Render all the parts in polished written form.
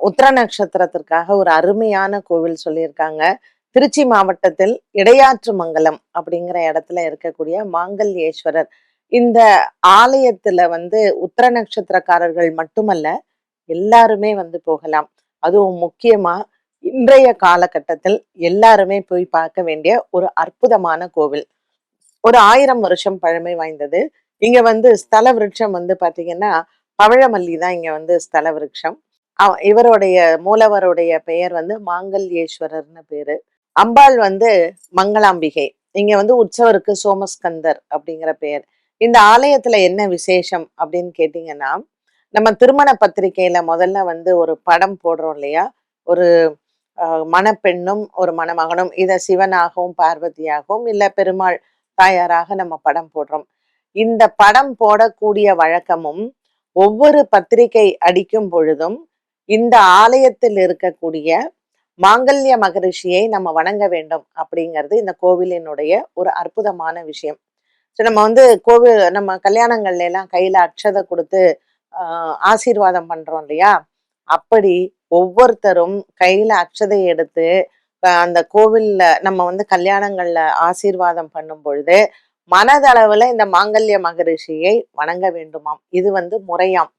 உத்திர நட்சத்திரத்திற்காக ஒரு அருமையான கோவில் சொல்லியிருக்காங்க. திருச்சி மாவட்டத்தில் இடையாற்று மங்கலம் அப்படிங்கிற இடத்துல இருக்கக்கூடிய மாங்கல்யேஸ்வரர். இந்த ஆலயத்துல உத்திர நட்சத்திரக்காரர்கள் மட்டுமல்ல, எல்லாருமே போகலாம். அதுவும் முக்கியமா இன்றைய காலகட்டத்தில் எல்லாருமே போய் பார்க்க வேண்டிய ஒரு அற்புதமான கோவில். ஒரு 1000 வருஷம் பழமை வாய்ந்தது. இங்க ஸ்தல விருட்சம் பாத்தீங்கன்னா, பவழமல்லி தான் இங்க ஸ்தல விருட்சம். இவருடைய மூலவருடைய பெயர் மாங்கல்யேஸ்வரர்னு பேரு. அம்பாள் மங்களாம்பிகை. இங்க உற்சவருக்கு சோமஸ்கந்தர் அப்படிங்கிற பெயர். இந்த ஆலயத்துல என்ன விசேஷம் அப்படின்னு கேட்டீங்கன்னா, நம்ம திருமண பத்திரிகையில முதல்ல ஒரு படம் போடுறோம் இல்லையா? ஒரு மணப்பெண்ணும் ஒரு மணமகனும், இத சிவனாகவும் பார்வதியாகவும் இல்ல பெருமாள் தாயாராக நம்ம படம் போடுறோம். இந்த படம் போடக்கூடிய வழக்கமும் ஒவ்வொரு பத்திரிகை அடிக்கும் பொழுதும் இந்த ஆலயத்தில் இருக்கக்கூடிய மாங்கல்ய மகரிஷியை நம்ம வணங்க வேண்டும் அப்படிங்கிறது இந்த கோவிலினுடைய ஒரு அற்புதமான விஷயம். ஸோ நம்ம நம்ம கல்யாணங்கள்ல எல்லாம் கையில அட்சதை கொடுத்து ஆசீர்வாதம் பண்றோம் இல்லையா? அப்படி ஒவ்வொருத்தரும் கையில அட்சதை எடுத்து அந்த கோவில்ல நம்ம கல்யாணங்கள்ல ஆசீர்வாதம் பண்ணும் பொழுது மனதளவுல இந்த மாங்கல்ய மகரிஷியை வணங்க வேண்டுமாம். இது முறையாம்.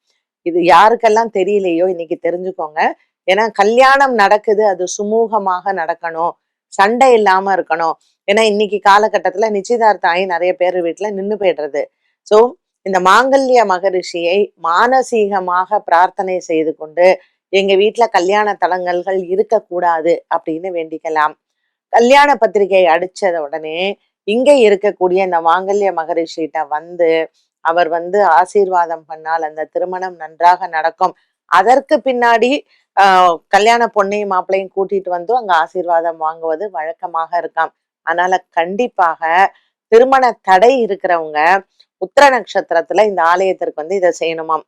இது யாருக்கெல்லாம் தெரியலையோ இன்னைக்கு தெரிஞ்சுக்கோங்க. ஏன்னா கல்யாணம் நடக்குது, அது சுமூகமாக நடக்கணும், சண்டை இல்லாம இருக்கணும். ஏன்னா இன்னைக்கு காலகட்டத்துல நிச்சயதார்த்தம் ஆகி நிறைய பேர் வீட்டுல நின்னு போயிடுறது. சோ இந்த மாங்கல்ய மகரிஷியை மானசீகமாக பிரார்த்தனை செய்து கொண்டு எங்க வீட்டுல கல்யாண தடங்கல்கள் இருக்கக்கூடாது அப்படின்னு வேண்டிக்கலாம். கல்யாண பத்திரிகை அடிச்சத உடனே இங்க இருக்கக்கூடிய இந்த மாங்கல்ய மகரிஷிட்ட அவர் ஆசீர்வாதம் பண்ணால் அந்த திருமணம் நன்றாக நடக்கும். அதற்கு பின்னாடி கல்யாண பொண்ணையும் மாப்பிள்ளையும் கூட்டிட்டு அங்க ஆசீர்வாதம் வாங்குவது வழக்கமாக இருக்காம். அதனால கண்டிப்பாக திருமண தடை இருக்கிறவங்க உத்திர நட்சத்திரத்துல இந்த ஆலயத்திற்கு இதை செய்யணுமாம்.